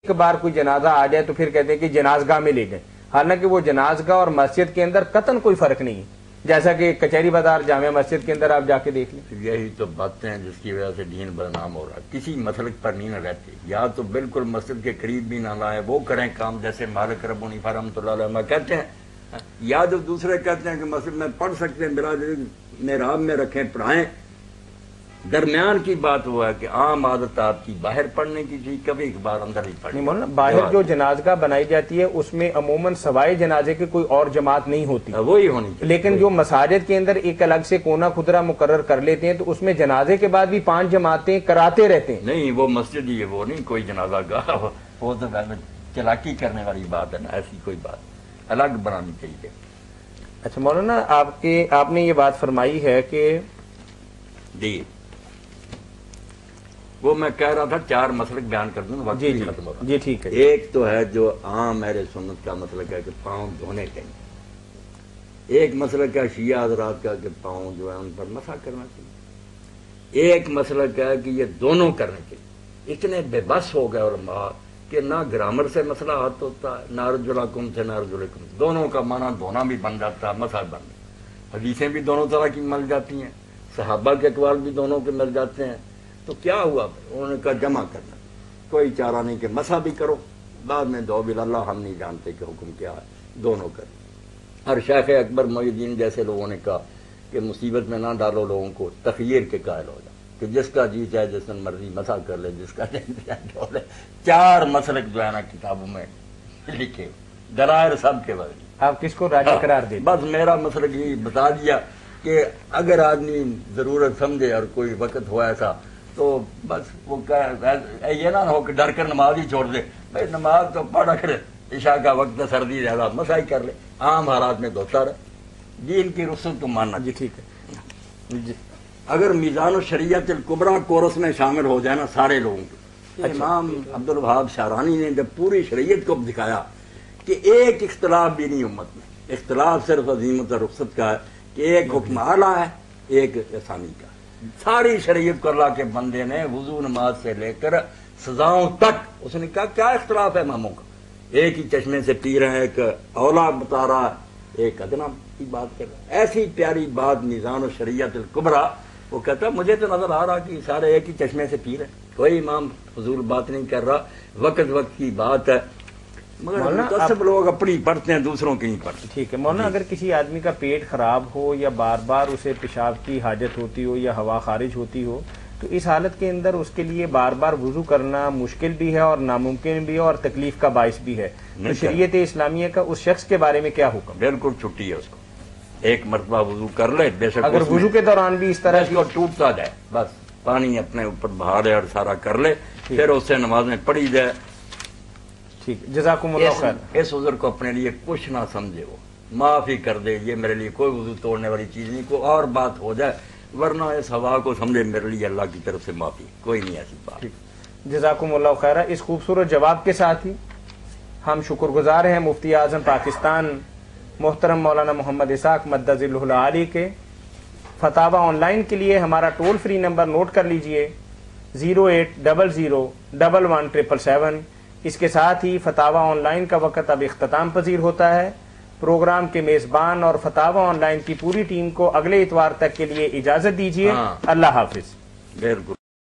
ایک بار کوئی جنازہ آ جائے تو پھر کہتے ہیں کہ جنازگاہ میں لے جائیں، حالانکہ وہ جنازگاہ اور مسجد کے اندر قطعاً کوئی فرق نہیں ہے، جیسا کہ کچہری بازار جامع مسجد کے اندر آپ جا کے دیکھ لیں۔ یہی تو باتیں ہیں جس کی وجہ سے دین بدنام ہو رہا ہے، کسی مسلک پر نہیں نہ رہتے، یا تو بالکل مسجد کے قریب بھی نہ لائیں، وہ کریں کام جیسے مالک رب حنیفہ رحمۃ اللہ علیہ کہتے ہیں، یا جو دوسرے کہتے ہیں کہ مسجد میں پڑھ سکتے ہیں، محراب میں رکھیں پڑھائیں۔ درمیان کی بات وہ ہے کہ عام عادت آپ کی باہر پڑھنے کی تھی، کبھی اخبار اندر ہی پڑھنے مولانا باہر جو جنازگاہ بنائی جاتی ہے اس میں عموماً سوائے جنازے کی کوئی اور جماعت نہیں ہوتی، وہی ہونی چاہیے، لیکن جو مساجد کے اندر ایک الگ سے کونا خدرہ مقرر کر لیتے ہیں تو اس میں جنازے کے بعد بھی 5 جماعتیں کراتے رہتے ہیں۔ نہیں، وہ مسجد ہی ہے، وہ نہیں کوئی جنازہ گاہ، وہ تو چلاکی کرنے والی بات ہے نا، ایسی کوئی بات الگ بنانی چاہیے۔ اچھا مولانا آپ نے یہ بات فرمائی ہے کہ جی وہ میں کہہ رہا تھا 4 مسلک بیان کر دوں، وقت بھی ختم ہو رہا ہے۔ جی ٹھیک ہے۔ ایک تو ہے جو عام اہل سنت کا مسلک ہے کہ پاؤں دھونے چاہیے، ایک مسلک ہے شیعہ حضرات کا کہ پاؤں جو ہے ان پر مسح کرنا چاہیے، ایک مسلک ہے کہ یہ دونوں کرنے چاہیے۔ اتنے بے بس ہو گئے علماء کہ نہ گرامر سے مسئلہ ہاتھ ہوتا ہے، نہ ارجلکم سے نہ ارجلکم، دونوں کا معنی دھونا بھی بن جاتا ہے، مسح بن جاتا ہے، حدیثیں بھی دونوں طرح کی مل جاتی ہیں، صحابہ کے اقوال بھی دونوں کے مل جاتے ہیں۔ تو کیا ہوا؟ انہوں نے کہا جمع کرنا، کوئی چارہ نہیں کہ مسح بھی کرو بعد میں دو بھی، اللہ ہم نہیں جانتے کہ حکم کیا ہے، دونوں کریں۔ اور شیخ اکبر محی الدین جیسے لوگوں نے کہا کہ مصیبت میں نہ ڈالو لوگوں کو، تخیر کے قائل ہو جاؤ کہ جس کا جی چاہے جس نے مرضی مسح کر لے، جس کا جی چاہے ڈھو لے۔ 4 مسلک جو ہے نا کتابوں میں لکھے، دلائل سب کے بعد آپ کس کو راجی قرار دیں؟ بس میرا مسلک یہ بتا دیا کہ اگر آدمی ضرورت سمجھے اور کوئی وقت ہوا ایسا تو بس وہ یہ نہ ہو کہ ڈر کر نماز ہی چھوڑ دے، بھائی نماز تو پڑھ کر عشاء کا وقت سردی زیادہ مسح ہی کر لے، عام حالات میں دھوتا رہے، دین کی رسل کو ماننا۔ جی ٹھیک ہے۔ جی اگر میزان الشریعت الکبریٰ کورس میں شامل ہو جائے نا سارے لوگوں کے، امام عبدالوہاب شعرانی نے جب پوری شریعت کو دکھایا کہ ایک اختلاف بھی نہیں امت میں، اختلاف صرف عظیمت اور رخصت کا ہے کہ ایک حکم اعلیٰ ہے ایک ثانی کا، ساری شریعت کو اللہ کے بندے نے وضو نماز سے لے کر سزاؤں تک، اس نے کہا کیا اختلاف ہے اماموں کا، ایک ہی چشمے سے پی رہے ہیں، ایک اولا بتا رہا ہے ایک ادنا کی بات کر رہا ہے، ایسی پیاری بات میزان الشریعت الکبریٰ۔ وہ کہتا مجھے تو نظر آ رہا کہ سارے ایک ہی چشمے سے پی رہے ہیں، کوئی امام فضول بات نہیں کر رہا، وقت وقت کی بات ہے، مگر سب لوگ اپنی پڑھتے ہیں دوسروں کی نہیں پڑھتے۔ ٹھیک ہے مولانا، اگر کسی آدمی کا پیٹ خراب ہو یا بار بار اسے پیشاب کی حاجت ہوتی ہو یا ہوا خارج ہوتی ہو تو اس حالت کے اندر اس کے لیے بار بار وضو کرنا مشکل بھی ہے اور ناممکن بھی ہے اور تکلیف کا باعث بھی ہے، تو شریعت اسلامیہ کا اس شخص کے بارے میں کیا حکم؟ بالکل چھٹی ہے اس کو، ایک مرتبہ وضو کر لے، بے شک اگر وضو کے دوران بھی اس طرح کو ٹوٹتا جائے، بس پانی اپنے اوپر بہا لے اور سارا کر لے، پھر اس سے نمازیں پڑھی جائے۔ ٹھیک، جزاکم اللہ خیر۔ اس عذر کو اپنے لیے کچھ نہ سمجھے، وہ معاف ہی کر دے، یہ میرے لیے کوئی وضو توڑنے والی چیز نہیں، کوئی اور بات ہو جائے، ورنہ اس ہوا کو سمجھے میرے لیے اللہ کی طرف سے معافی، کوئی نہیں ایسی بات۔ جزاکم اللہ خیر۔ اس خوبصورت جواب کے ساتھ ہی ہم شکر گزار ہیں مفتی اعظم پاکستان محترم مولانا محمد اسحاق مدظ اللہ العالی کے۔ فتاوی آن لائن کے لیے ہمارا ٹول فری نمبر نوٹ کر لیجئے 08001117777۔ اس کے ساتھ ہی فتاوی آن لائن کا وقت اب اختتام پذیر ہوتا ہے۔ پروگرام کے میزبان اور فتاوی آن لائن کی پوری ٹیم کو اگلے اتوار تک کے لیے اجازت دیجیے۔ اللہ حافظ۔ بالکل۔